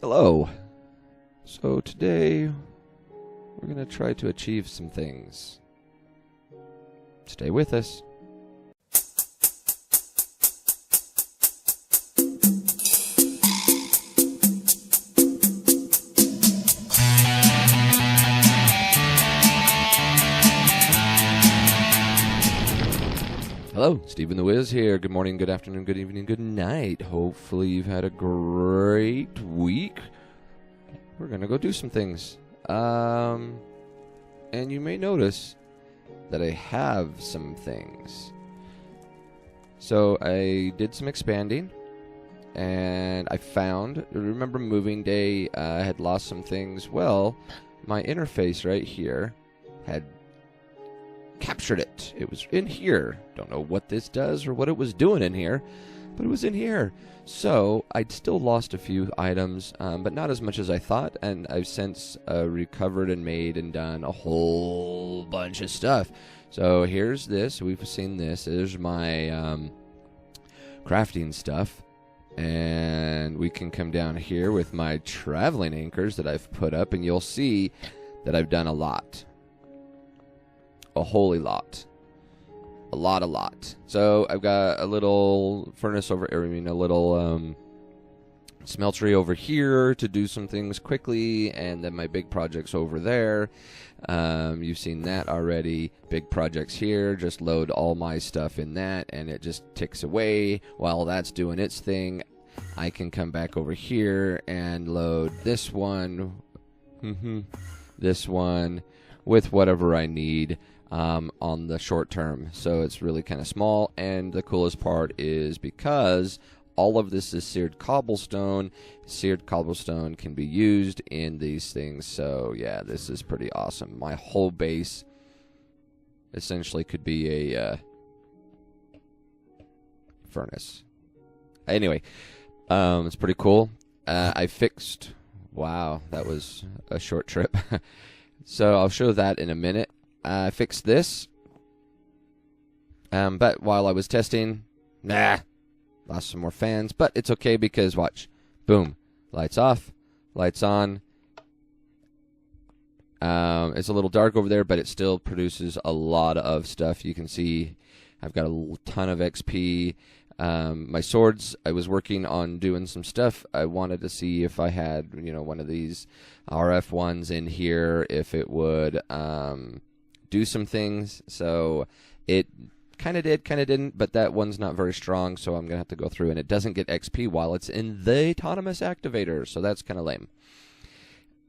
Hello. So today we're going to try to achieve some things. Stay with us. Hello, Stephen the Wiz here. Good morning, good afternoon, good evening, good night. Hopefully you've had a great week. We're going to go do some things. And you may notice that I have some things. So I did some expanding, and I remember moving day, I had lost some things. Well, my interface right here had captured it. It was in here. Don't know what this does or what it was doing in here, but it was in here. So I'd still lost a few items, but not as much as I thought, and I've since recovered and made and done a whole bunch of stuff. So here's this. We've seen this. There's my crafting stuff, and we can come down here with my traveling anchors that I've put up, and you'll see that I've done a lot. A holy lot. A lot. So I've got a little furnace over, a little smeltery over here to do some things quickly, and then my big project's over there. You've seen that already. Big projects here. Just load all my stuff in that, and it just ticks away. While that's doing its thing, I can come back over here and load this one, this one, with whatever I need. On the short term. So it's really kind of small, and the coolest part is because all of this is seared cobblestone can be used in these things. So yeah, this is pretty awesome. My whole base essentially could be a furnace. Anyway, it's pretty cool. I fixed, wow, that was a short trip. So I'll show that in a minute. I fixed this, but while I was testing, lost some more fans, but it's okay because, watch, boom, lights off, lights on. It's a little dark over there, but it still produces a lot of stuff. You can see I've got a ton of XP. My swords, I was working on doing some stuff. I wanted to see if I had, one of these RF ones in here, if it would do some things. So it kind of did, kind of didn't, but that one's not very strong, so I'm going to have to go through, and it doesn't get XP while it's in the autonomous activator, so that's kind of lame.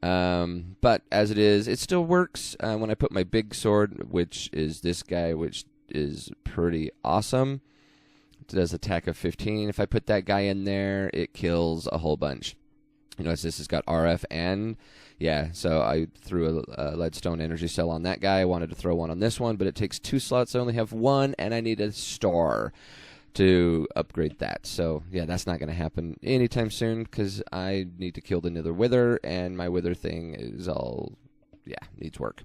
But as it is, it still works. When I put my big sword, which is this guy, which is pretty awesome, it does attack of 15. If I put that guy in there, it kills a whole bunch. Notice this has got RF and, yeah, so I threw a leadstone energy cell on that guy. I wanted to throw one on this one, but it takes 2 slots. I only have 1, and I need a star to upgrade that. So, yeah, that's not going to happen anytime soon because I need to kill the nether wither, and my wither thing is all, needs work.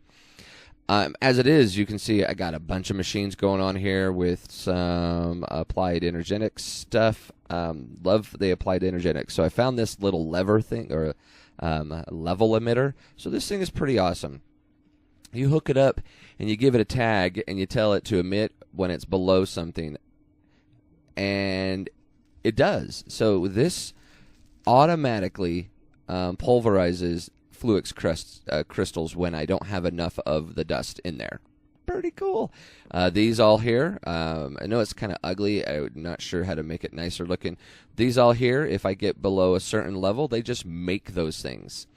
As it is, you can see I got a bunch of machines going on here with some applied energetics stuff. Love the applied energetics. So I found this little lever thing, or level emitter. So this thing is pretty awesome. You hook it up and you give it a tag and you tell it to emit when it's below something, and it does. So this automatically pulverizes Fluix crystals when I don't have enough of the dust in there. Pretty cool. These all here, I know it's kind of ugly. I'm not sure how to make it nicer looking. These all here, if I get below a certain level, they just make those things.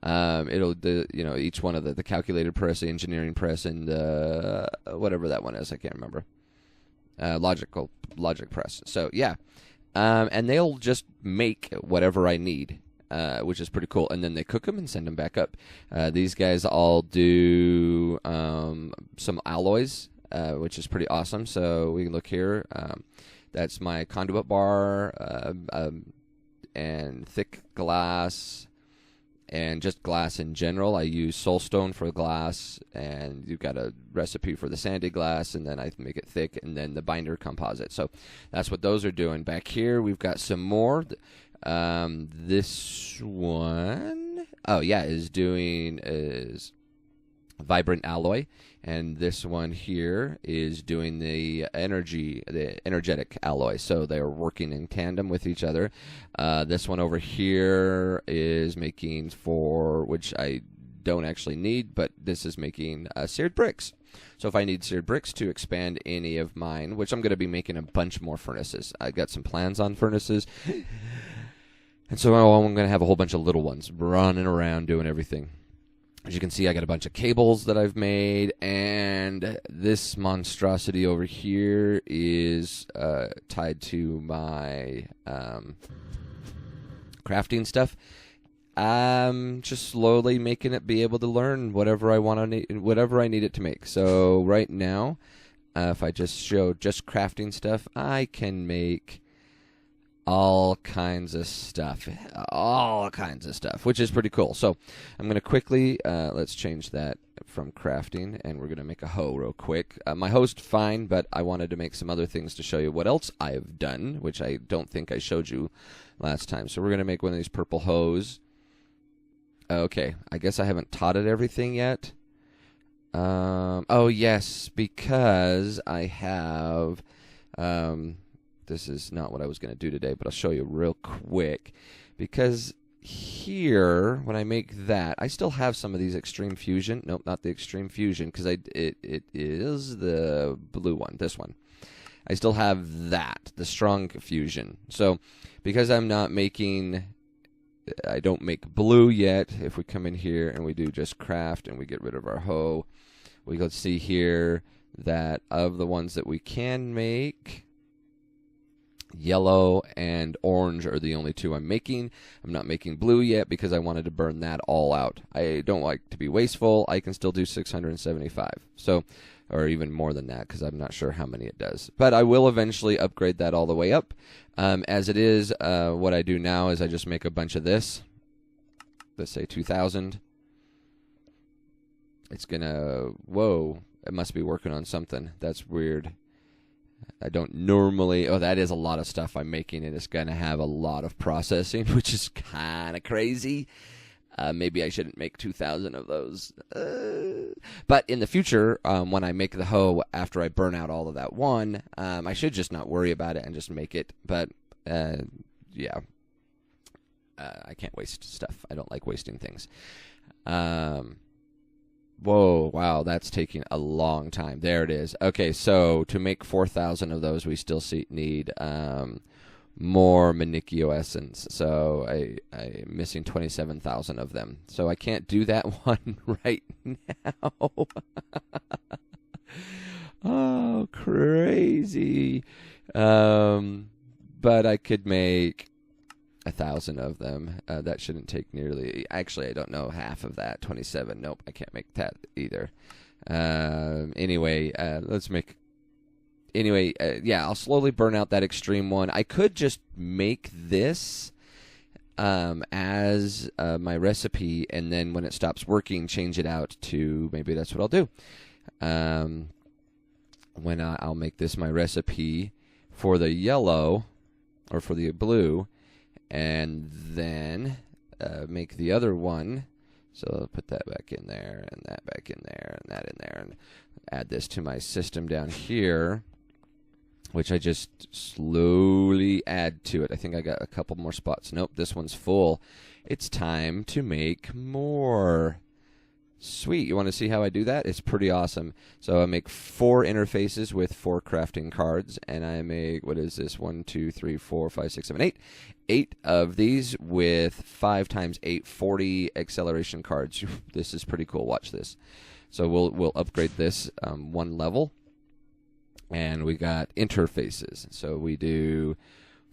Each one of the calculated press, the engineering press, and whatever that one is, I can't remember. Logic press. So yeah, and they'll just make whatever I need. Which is pretty cool. And then they cook them and send them back up. These guys all do some alloys, which is pretty awesome. So we can look here. That's my conduit bar and thick glass and just glass in general. I use soulstone for glass, and you've got a recipe for the sandy glass, and then I make it thick, and then the binder composite. So that's what those are doing. Back here, we've got some more. This one, is Vibrant Alloy, and this one here is doing the energetic alloy. So they're working in tandem with each other. This one over here is making which I don't actually need, but this is making seared bricks. So if I need seared bricks to expand any of mine, which I'm going to be making a bunch more furnaces. I got some plans on furnaces. And so I'm going to have a whole bunch of little ones running around doing everything. As you can see, I got a bunch of cables that I've made, and this monstrosity over here is tied to my crafting stuff. I'm just slowly making it be able to learn whatever I need it to make. So right now, if I just show just crafting stuff, I can make all kinds of stuff, which is pretty cool. So I'm going to quickly, let's change that from crafting, and we're going to make a hoe real quick. My hoe's fine, but I wanted to make some other things to show you what else I've done, which I don't think I showed you last time. So we're going to make one of these purple hoes. Okay, I guess I haven't taught it everything yet. Oh, yes, because I have... this is not what I was going to do today, but I'll show you real quick. Because here, when I make that, I still have some of these Extreme Fusion. Nope, not the Extreme Fusion, because it is the blue one, this one. I still have that, the Strong Fusion. So, because I'm not making... I don't make blue yet. If we come in here and we do just craft and we get rid of our hoe, we can see here that of the ones that we can make... yellow and orange are the only two I'm making. I'm not making blue yet because I wanted to burn that all out. I don't like to be wasteful. I can still do 675. So, or even more than that because I'm not sure how many it does. But I will eventually upgrade that all the way up. As it is, what I do now is I just make a bunch of this. Let's say 2,000. It's gonna... Whoa. It must be working on something. That's weird. I don't normally... Oh, that is a lot of stuff I'm making, and it's going to have a lot of processing, which is kind of crazy. Maybe I shouldn't make 2,000 of those. But in the future, when I make the hoe after I burn out all of that one, I should just not worry about it and just make it. But, yeah. I can't waste stuff. I don't like wasting things. Whoa, wow, that's taking a long time. There it is. Okay, so to make 4,000 of those, we still need more Manicchio essence. So I'm missing 27,000 of them. So I can't do that one right now. Oh, crazy. But I could make 1,000 of them. That shouldn't take nearly... Actually, I don't know half of that. 27. Nope, I can't make that either. Anyway, let's make... Anyway, yeah, I'll slowly burn out that extreme one. I could just make this as my recipe, and then when it stops working, change it out to... Maybe that's what I'll do. When I'll make this my recipe for the yellow, or for the blue... And then make the other one. So I'll put that back in there, and that back in there, and that in there, and add this to my system down here, which I just slowly add to it. I think I got a couple more spots. Nope, this one's full. It's time to make more. Sweet. You want to see how I do that? It's pretty awesome. So I make 4 interfaces with 4 crafting cards, and I make, what is this? 1, 2, 3, 4, 5, 6, 7, 8. 8 of these with 5 times 8, 40 acceleration cards. This is pretty cool. Watch this. So we'll upgrade this one level, and we got interfaces. So we do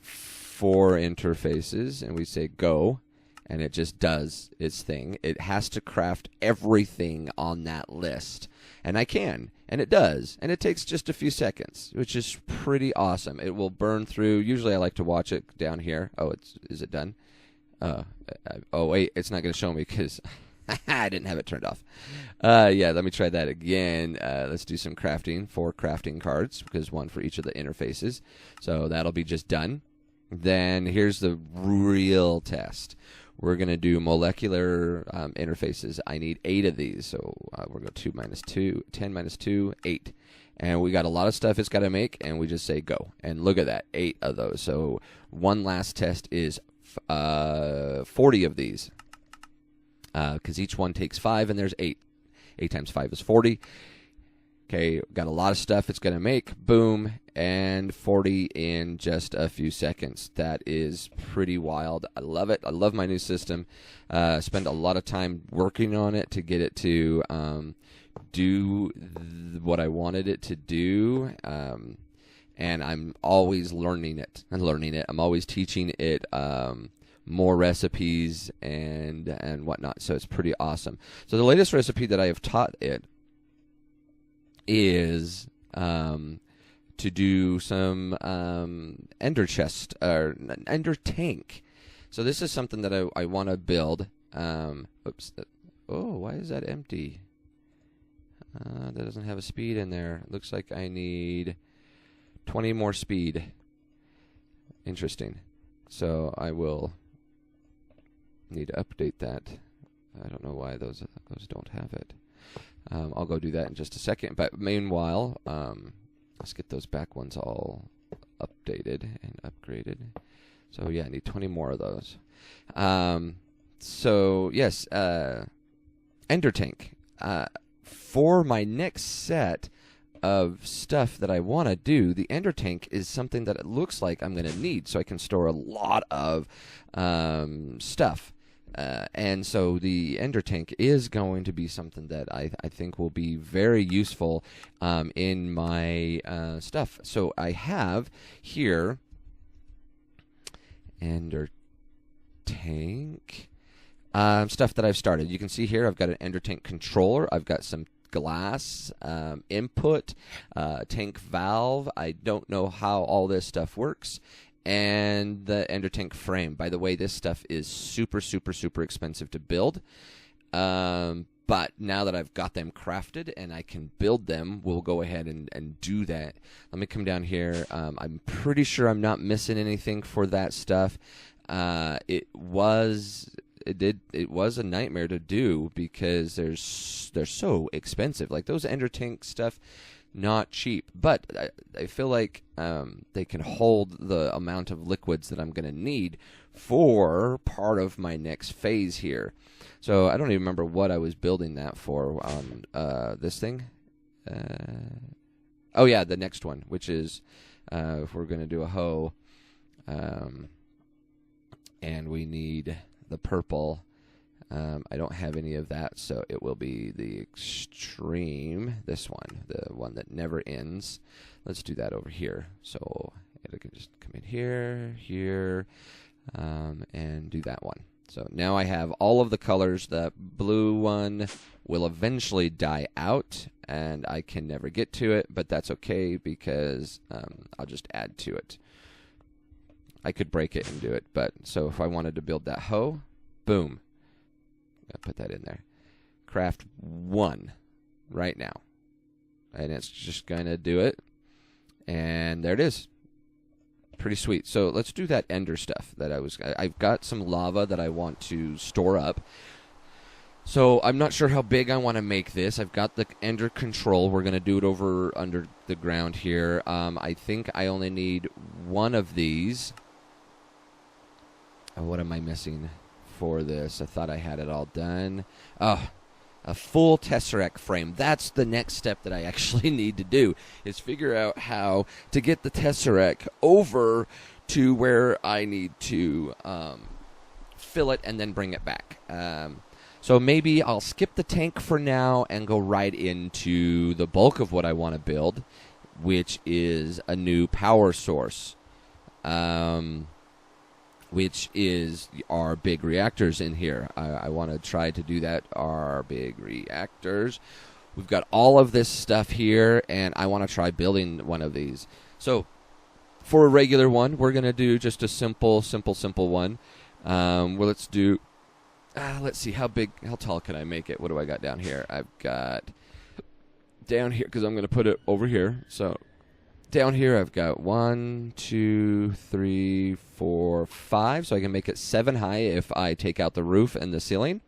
4 interfaces, and we say go. And it just does its thing. It has to craft everything on that list. And I can. And it does. And it takes just a few seconds, which is pretty awesome. It will burn through. Usually I like to watch it down here. Oh, is it done? Oh, wait. It's not going to show me because I didn't have it turned off. Yeah, let me try that again. Let's do some crafting. 4 crafting cards, because 1 for each of the interfaces. So that'll be just done. then here's the real test. We're going to do molecular interfaces. I need 8 of these. So we're going to 2 minus 2, 10 minus 2, 8. And we got a lot of stuff it's got to make, and we just say go. And look at that, 8 of those. So one last test is 40 of these, because each one takes 5, and there's 8. 8 times 5 is 40. Okay, got a lot of stuff it's going to make. Boom, and 40 in just a few seconds. That is pretty wild. I love it. I love my new system. Spend a lot of time working on it to get it to do what I wanted it to do. And I'm always learning it. I'm always teaching it more recipes and whatnot. So it's pretty awesome. So the latest recipe that I have taught it is to do some ender chest or ender tank. So this is something that I want to build. Oops. Oh, why is that empty? That doesn't have a speed in there. Looks like I need 20 more speed. Interesting. So I will need to update that. I don't know why those don't have it. I'll go do that in just a second. But meanwhile, let's get those back ones all updated and upgraded. So yeah, I need 20 more of those. So yes, Ender Tank. For my next set of stuff that I want to do, the Ender Tank is something that it looks like I'm going to need, so I can store a lot of stuff. And so the Ender Tank is going to be something that I think will be very useful in my stuff. So I have here Ender Tank stuff that I've started. You can see here I've got an Ender Tank controller. I've got some glass input, tank valve. I don't know how all this stuff works. And the Ender Tank frame. By the way, this stuff is super, super, super expensive to build. But now that I've got them crafted and I can build them, we'll go ahead and do that. Let me come down here. I'm pretty sure I'm not missing anything for that stuff. It was a nightmare to do because they're so expensive. Like those Ender Tank stuff, not cheap, but I feel like they can hold the amount of liquids that I'm going to need for part of my next phase here. So I don't even remember what I was building that for on this thing. Oh yeah, the next one, which is if we're going to do a hoe, and we need the purple. I don't have any of that, so it will be the extreme, this one, the one that never ends. Let's do that over here. So it can just come in here, and do that one. So now I have all of the colors. The blue one will eventually die out, and I can never get to it, but that's okay because I'll just add to it. I could break it and do it, but so if I wanted to build that hoe, boom. I'll put that in there. Craft 1 right now. And it's just going to do it. And there it is. Pretty sweet. So let's do that ender stuff that I've got some lava that I want to store up. So I'm not sure how big I want to make this. I've got the ender control. We're going to do it over under the ground here. I think I only need 1 of these. Oh, what am I missing for this? I thought I had it all done. Oh, a full Tesseract frame. That's the next step that I actually need to do, is figure out how to get the Tesseract over to where I need to fill it and then bring it back. So maybe I'll skip the tank for now and go right into the bulk of what I want to build, which is a new power source. Which is our big reactors in here. I want to try to do that, our big reactors. We've got all of this stuff here, and I want to try building one of these. So, for a regular one, we're going to do just a simple one. Well, let's do, let's see, how tall can I make it? What do I got down here? I've got down here, because I'm going to put it over here. So, down here I've got 1, 2, 3, 4, 5. So I can make it 7 high if I take out the roof and the ceiling.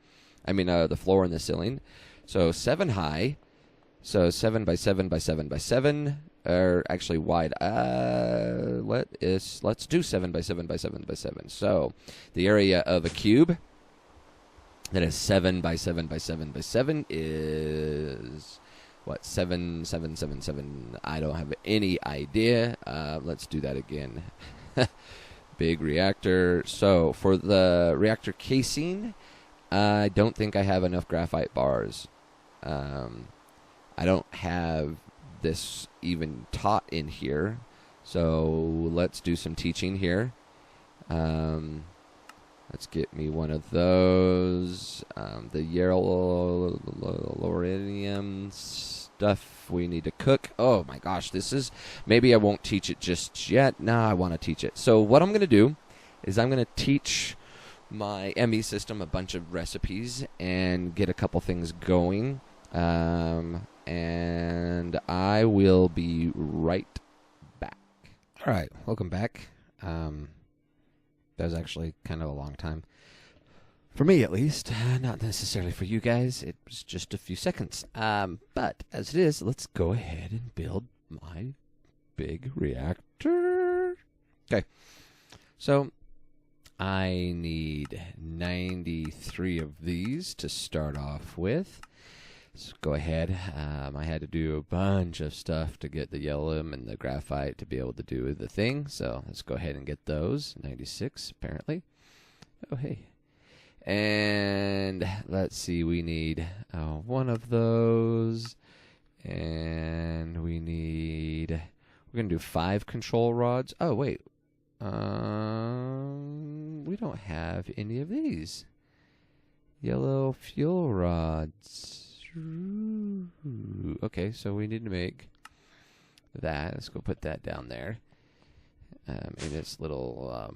I mean, the floor and the ceiling. So 7 high. So 7 by 7 by 7 by 7. Or actually wide. Let's do 7 by 7 by 7 by 7. So the area of a cube that is 7 by 7 by 7 by 7 is what? 7, 7, 7, 7. I don't have any idea. Let's do that again. Big reactor. So for the reactor casing, I don't think I have enough graphite bars. I don't have this even taught in here, so let's do some teaching here. Let's get me one of those. The uranium stuff we need to cook. Oh my gosh, this is, maybe I won't teach it just yet. No, I want to teach it. So what I'm going to do is I'm going to teach my ME system a bunch of recipes and get a couple things going. And I will be right back. All right, welcome back. That was actually kind of a long time. For me, at least. Not necessarily for you guys. It was just a few seconds. But as it is, let's go ahead and build my big reactor. Okay. So I need 93 of these to start off with. Let's go ahead. I had to do a bunch of stuff to get the yellow and the graphite to be able to do the thing. So let's go ahead and get those. 96, apparently. Oh, hey. And let's see. We need one of those. And we need... We're going to do 5 control rods. Oh, wait. We don't have any of these. Yellow fuel rods. Okay, so we need to make that. Let's go put that down there. In this little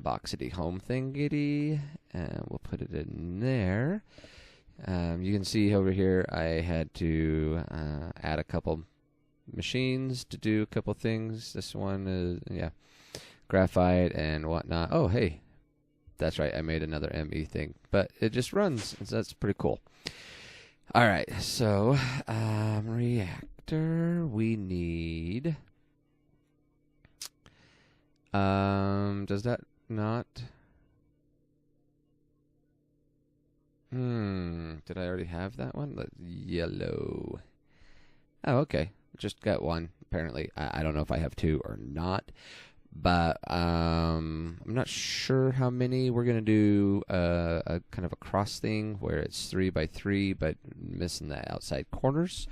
boxity home thingy. And we'll put it in there. You can see over here I had to add a couple machines to do a couple things. This one is, graphite and whatnot. Oh, hey. That's right, I made another ME thing. But it just runs, so that's pretty cool. All right, so reactor, we need... does that not... Did I already have that one? Yellow. Oh, okay. Just got one, apparently. I don't know if I have 2 or not. But I'm not sure how many. We're going to do a kind of a cross thing where it's 3 by 3, but missing the outside corners.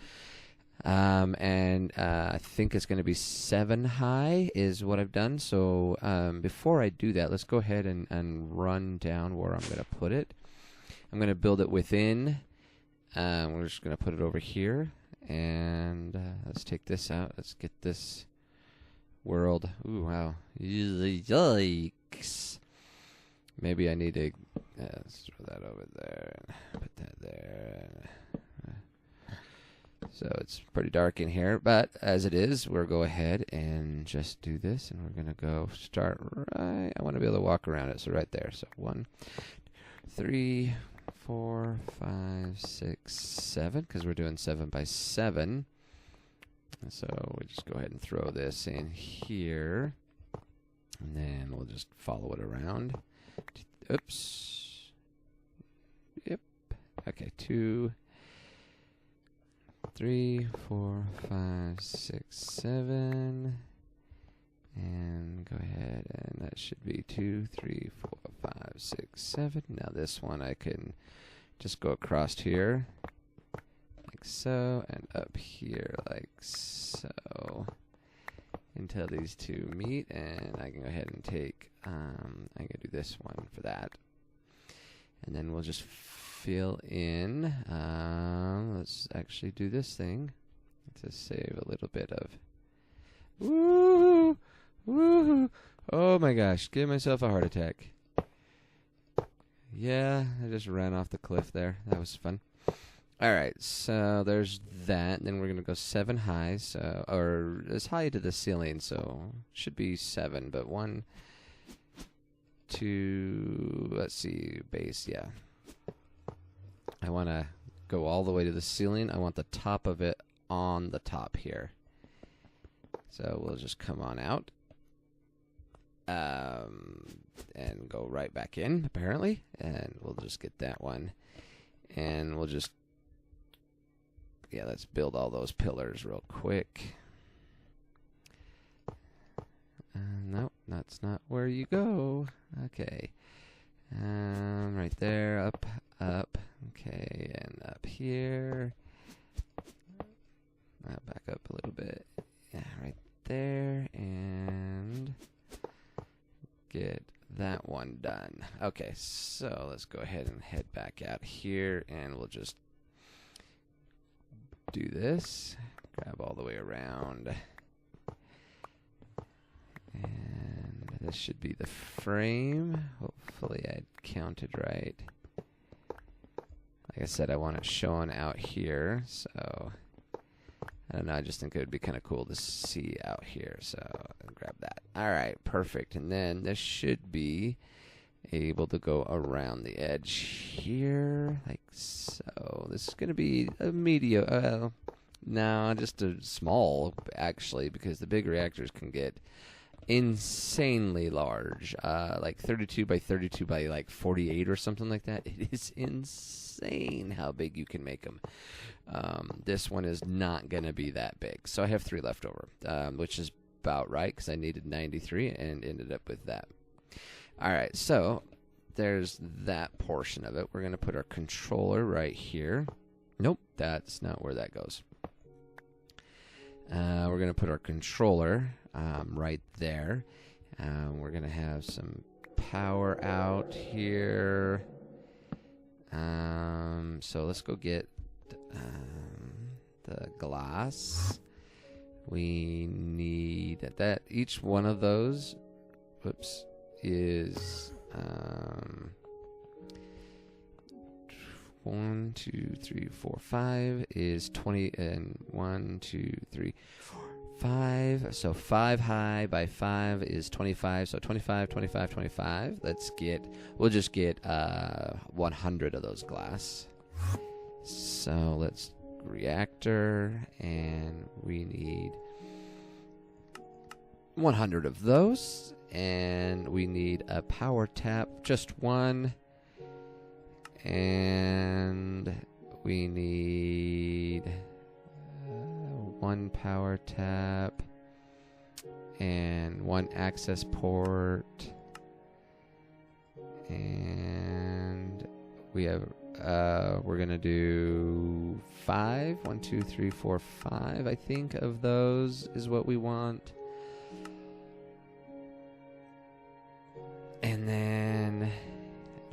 And I think it's going to be 7 high is what I've done. So before I do that, let's go ahead and run down where I'm going to put it. I'm going to build it within. We're just going to put it over here. And let's take this out. Let's get this... world. Ooh, wow. Yikes. Maybe I need to let's throw that over there. Put that there. So it's pretty dark in here, but as it is, we'll go ahead and just do this, and we're going to go start right. I want to be able to walk around it, so right there. So 1, 3, 4, 5, 6, 7, because we're doing 7 by 7. So we just go ahead and throw this in here, and then we'll just follow it around. Oops. Yep. Okay, 2, 3, 4, 5, 6, 7. And go ahead, and that should be 2, 3, 4, 5, 6, 7. Now this one I can just go across here. Like so, and up here like so, until these two meet, and I can go ahead and take, I'm going to do this one for that, and then we'll just fill in, let's actually do this thing to save a little bit of, woo, woo, oh my gosh, give myself a heart attack. Yeah, I just ran off the cliff there, that was fun. All right, so there's that. Then we're going to go 7 high, or as high to the ceiling, so should be 7. But 1, 2, let's see, base, yeah. I want to go all the way to the ceiling. I want the top of it on the top here. So we'll just come on out. And go right back in, apparently. And we'll just get that one. And we'll just... Yeah, let's build all those pillars real quick. Nope, that's not where you go. Okay. Right there, up. Okay, and up here. Back up a little bit. Yeah, right there. And get that one done. Okay, so let's go ahead and head back out here, and we'll just do this. Grab all the way around. And this should be the frame. Hopefully I counted right. Like I said, I want it showing out here, so I don't know, I just think it would be kind of cool to see out here, so I'll grab that. All right, perfect. And then this should be able to go around the edge here, like so. This is going to be a medium, no, just a small, actually, because the big reactors can get insanely large, like 32 by 32 by like 48 or something like that. It is insane how big you can make them. This one is not going to be that big, so I have 3 left over, which is about right because I needed 93 and ended up with that. All right, so there's that portion of it. We're going to put our controller right here. Nope, that's not where that goes. We're going to put our controller right there. We're going to have some power out here. So let's go get the glass. We need that. Each one of those, whoops, is 1, 2, 3, 4, 5 is 20, and 1, 2, 3, 4, 5. So 5 high by 5 is 25. So 25, 25, 25. We'll just get 100 of those glass. So let's reactor, and we need 100 of those, and we need a power tap, just 1, and we need 1 power tap and 1 access port, and we have we're gonna do 5. 1, 2, 3, 4, 5. I think of those is what we want. And then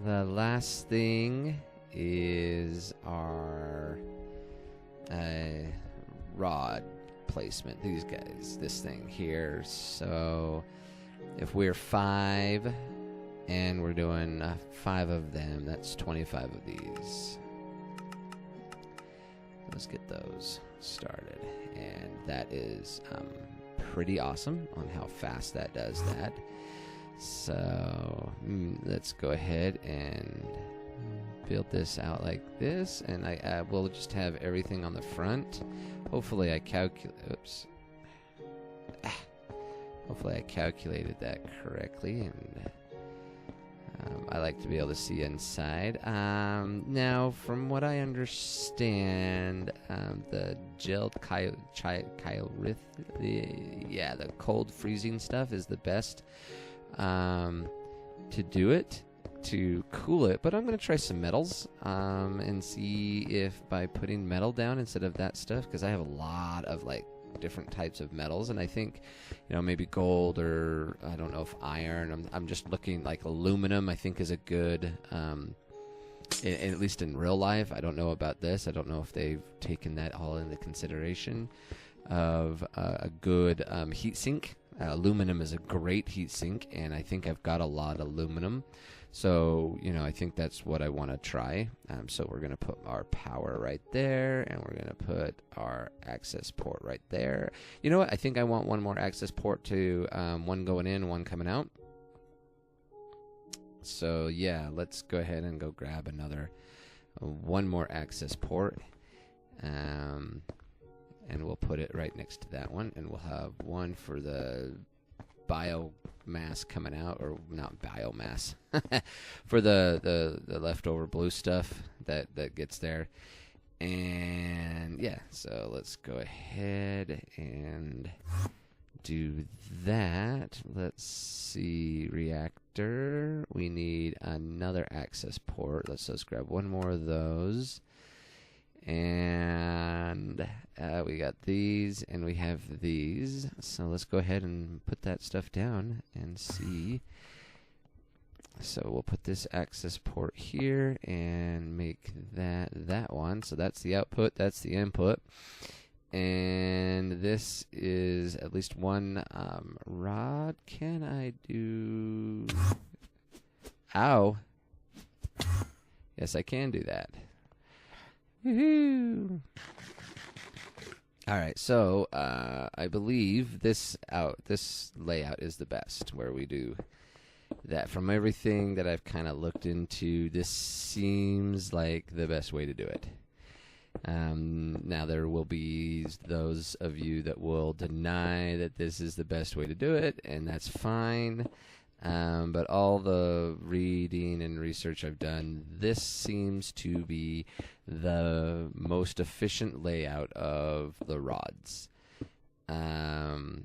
the last thing is our rod placement. These guys, this thing here. So if we're 5 and we're doing 5 of them, that's 25 of these. Let's get those started. And that is pretty awesome on how fast that does that. So let's go ahead and build this out like this, and I will just have everything on the front. Hopefully I Hopefully I calculated that correctly, and I like to be able to see inside. Now, from what I understand, the gelled the cold freezing stuff is the best to do it, to cool it. But I'm going to try some metals and see if by putting metal down instead of that stuff, because I have a lot of like different types of metals, and I think, maybe gold, or I don't know if iron. I'm just looking like aluminum. I think is a good, at least in real life. I don't know about this. I don't know if they've taken that all into consideration of a good heat sink. Aluminum is a great heat sink, and I think I've got a lot of aluminum. So, I think that's what I want to try. So we're going to put our power right there, and we're going to put our access port right there. You know what? I think I want one more access port to one going in, one coming out. So, yeah, let's go ahead and go grab one more access port. And we'll put it right next to that one, and we'll have one for the biomass coming out, or not biomass, for the leftover blue stuff that gets there. And yeah, so let's go ahead and do that. Let's see, reactor. We need another access port. Let's just grab one more of those. And we got these, and we have these. So let's go ahead and put that stuff down and see. So we'll put this access port here and make that one. So that's the output, that's the input. And this is at least one rod. Can I do... Ow. Yes, I can do that. Woohoo! All right, so I believe this layout is the best, where we do that. From everything that I've kind of looked into, this seems like the best way to do it. Now, there will be those of you that will deny that this is the best way to do it, and that's fine. But all the reading and research I've done, this seems to be the most efficient layout of the rods. Yeah,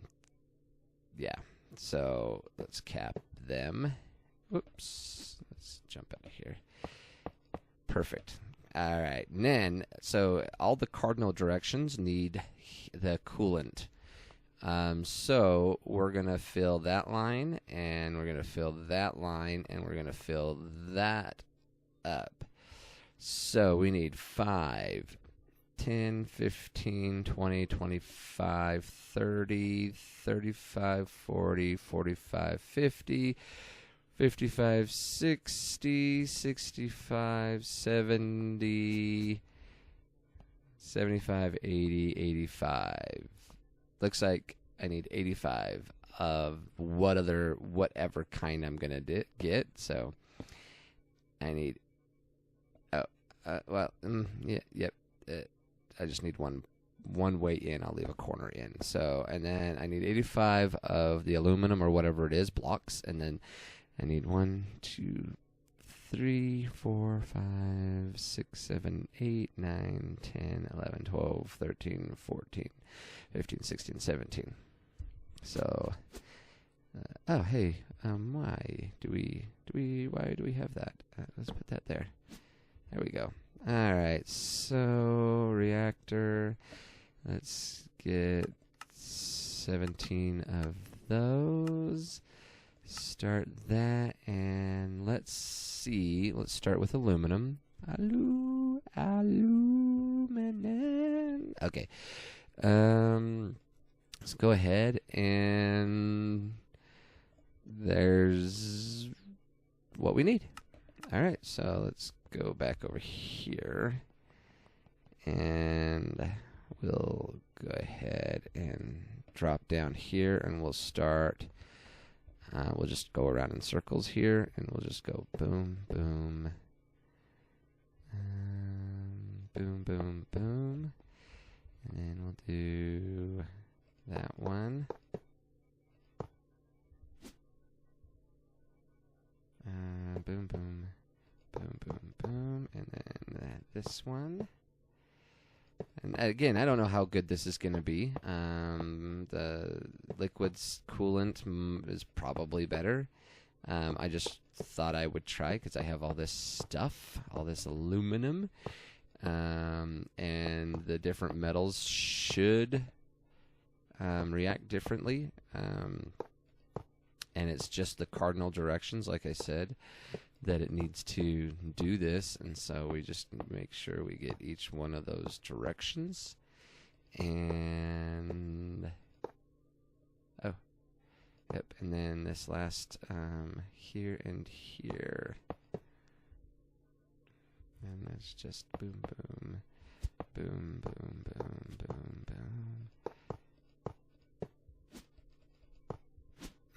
so let's cap them. Whoops, let's jump out of here. Perfect. All right, and then, so all the cardinal directions need the coolant. So we're going to fill that line, and we're going to fill that line, and we're going to fill that up. So we need 5, 10, 15, 20, 25, 30, 35, 40, 45, 50, 55, 60, 65, 70, 75, 80, 85. Looks like I need 85 of whatever kind I'm going to get. So I need, I just need one way in. I'll leave a corner in. So, and then I need 85 of the aluminum or whatever it is, blocks. And then I need 1, 2, 3, 4, 5, 6, 7, 8, 9, 10, 11, 12, 13, 14, 15, 16, 17. So, oh, hey, why do we have that? Let's put that there. There we go. All right, so reactor, let's get 17 of those. Start that, and let's see. Let's start with aluminum. Aluminum. Okay. Let's go ahead, and there's what we need. All right, so let's go back over here, and we'll go ahead and drop down here, and we'll start. We'll just go around in circles here, and we'll just go boom, boom, boom, boom, boom, and then we'll do that one. Boom, boom, boom, boom, boom, and then this one. And again, I don't know how good this is going to be. The liquid's coolant is probably better. I just thought I would try because I have all this stuff, all this aluminum, and the different metals should react differently. And it's just the cardinal directions, like I said, that it needs to do this, and so we just make sure we get each one of those directions. And Yep, and then this last here and here. And that's just boom, boom, boom, boom, boom, boom, boom.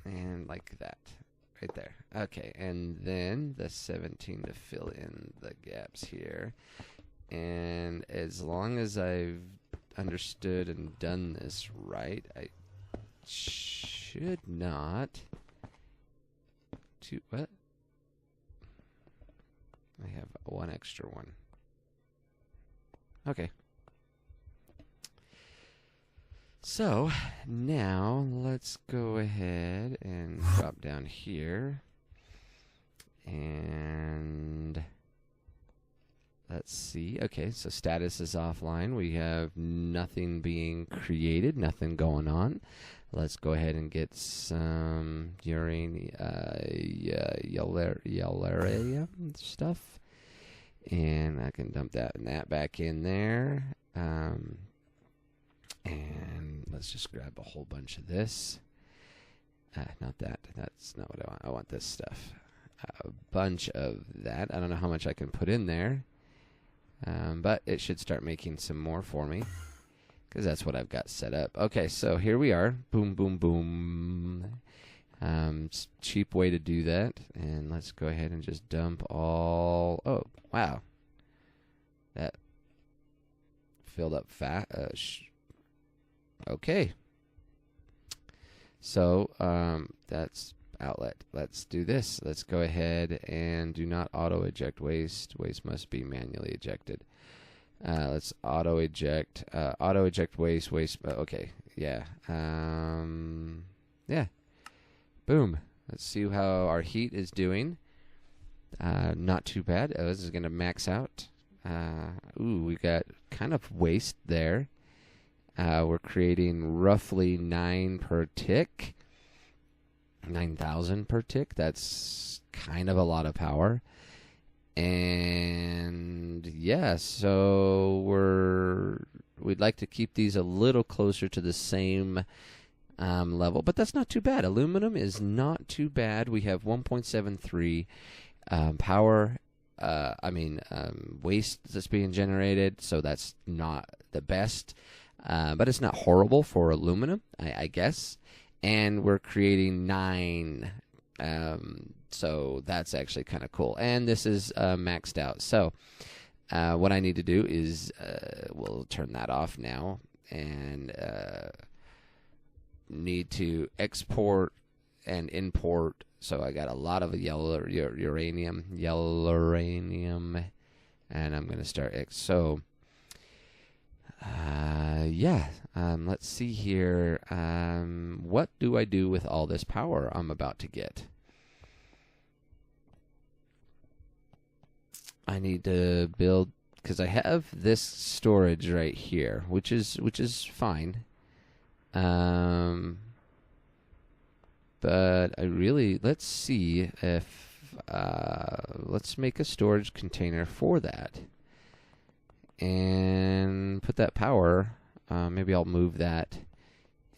And like that. Right there. Okay, and then the 17 to fill in the gaps here. And as long as I've understood and done this right, I should not... What? I have one extra one. Okay. So, now let's go ahead and drop down here. And let's see. Okay, so status is offline. We have nothing being created, nothing going on. Let's go ahead and get some uranium stuff. And I can dump that and that back in there. And let's just grab a whole bunch of this. Not that. That's not what I want. I want this stuff. A bunch of that. I don't know how much I can put in there. But it should start making some more for me. Because that's what I've got set up. Okay, so here we are. Boom, boom, boom. Cheap way to do that. And let's go ahead and just dump all... Oh, wow. That filled up fast. Okay. So, that's outlet. Let's do this. Let's go ahead and do not auto-eject waste. Waste must be manually ejected. Let's auto-eject. Auto-eject waste. Okay. Yeah. Yeah. Boom. Let's see how our heat is doing. Not too bad. Oh, this is going to max out. We got kind of waste there. We're creating roughly 9 per tick. 9,000 per tick. That's kind of a lot of power. And yeah, so we'd like to keep these a little closer to the same level, but that's not too bad. Aluminum is not too bad. We have 1.73 power. Waste that's being generated, so that's not the best, but it's not horrible for aluminum, I guess. And we're creating 9. So that's actually kind of cool. And this is maxed out. So what I need to do is we'll turn that off now. And need to export and import. So I got a lot of uranium. And I'm going to start. Let's see here. What do I do with all this power I'm about to get? I need to build, because I have this storage right here, which is fine. But let's see if let's make a storage container for that. And put that power, maybe I'll move that,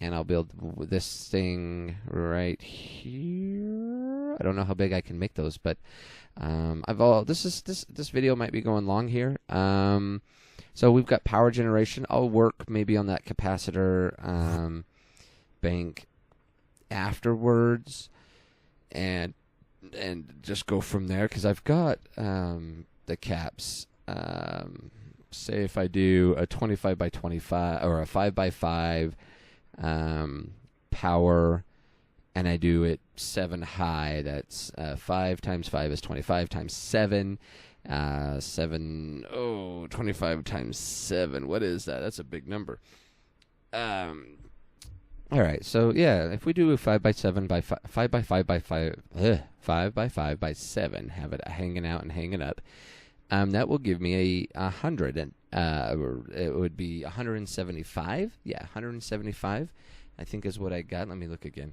and I'll build this thing right here. I don't know how big I can make those, but this video might be going long here. So we've got power generation. I'll work maybe on that capacitor bank afterwards, and just go from there, because I've got the caps. Say if I do a 25 by 25 or a 5 by 5 power, and I do it 7 high, that's 5 times 5 is 25 times 7. 25 times 7. What is that? That's a big number. All right, so yeah, if we do a 5 by 7 by 5 by 5 by 5, 5 by 5 by 7, have it hanging out and hanging up. That will give me a 100, and it would be 175. Yeah, 175, I think is what I got. Let me look again.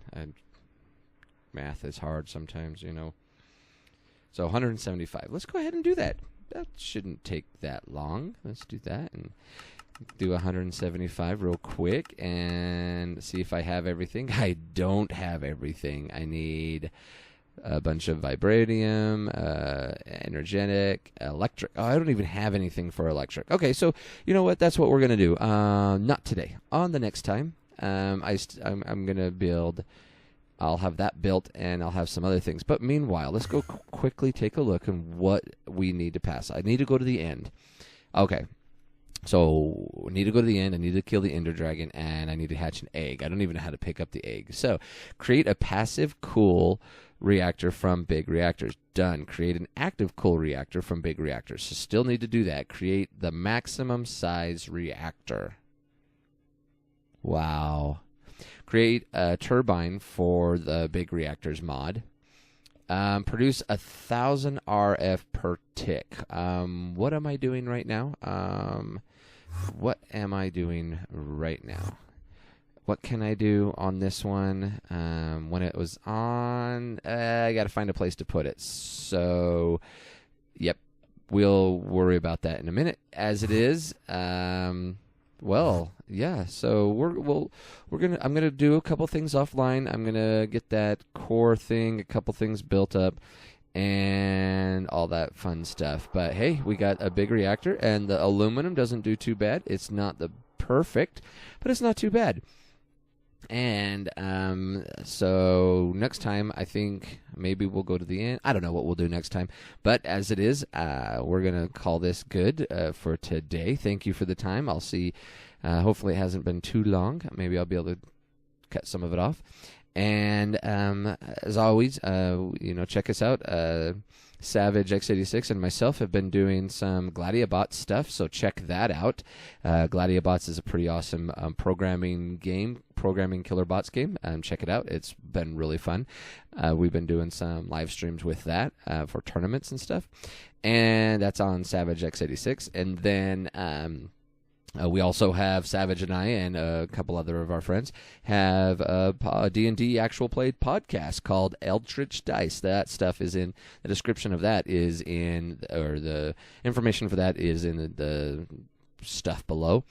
Math is hard sometimes, you know. So 175. Let's go ahead and do that. That shouldn't take that long. Let's do that. do 175 real quick and see if I have everything. I don't have everything. I need a bunch of vibranium, energetic, electric. Oh, I don't even have anything for electric. Okay, so you know what? That's what we're going to do. Not today. On the next time, I'm going to build. I'll have that built, and I'll have some other things. But meanwhile, let's go quickly take a look at what we need to pass. I need to go to the end. Okay. So I need to go to the end. I need to kill the Ender Dragon, and I need to hatch an egg. I don't even know how to pick up the egg. So create a passive cool reactor from big reactors. Done. Create an active cool reactor from big reactors. So still need to do that. Create the maximum size reactor. Wow. Create a turbine for the big reactors mod. Produce 1,000 RF per tick. What am I doing right now? What can I do on this one? When it was on, I got to find a place to put it. So, yep, we'll worry about that in a minute. As it is, well, yeah. So I'm gonna do a couple things offline. I'm gonna get that core thing, a couple things built up, and all that fun stuff. But hey, we got a big reactor, and the aluminum doesn't do too bad. It's not the perfect, but it's not too bad. And so next time, I think maybe we'll go to the end. I don't know what we'll do next time. But as it is, we're going to call this good for today. Thank you for the time. I'll see. Hopefully it hasn't been too long. Maybe I'll be able to cut some of it off. And as always, check us out. Savage X86 and myself have been doing some GladiaBots stuff, so check that out. GladiaBots is a pretty awesome programming killer bots game. Check it out. It's been really fun. We've been doing some live streams with that for tournaments and stuff, and that's on Savage X86. And then we also have Savage and I and a couple other of our friends have a D&D actual play podcast called Eldritch Dice. That stuff is in the description of that or the information for that is in the stuff below.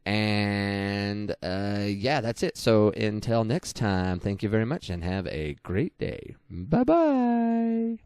And yeah, that's it. So until next time, thank you very much and have a great day. Bye-bye.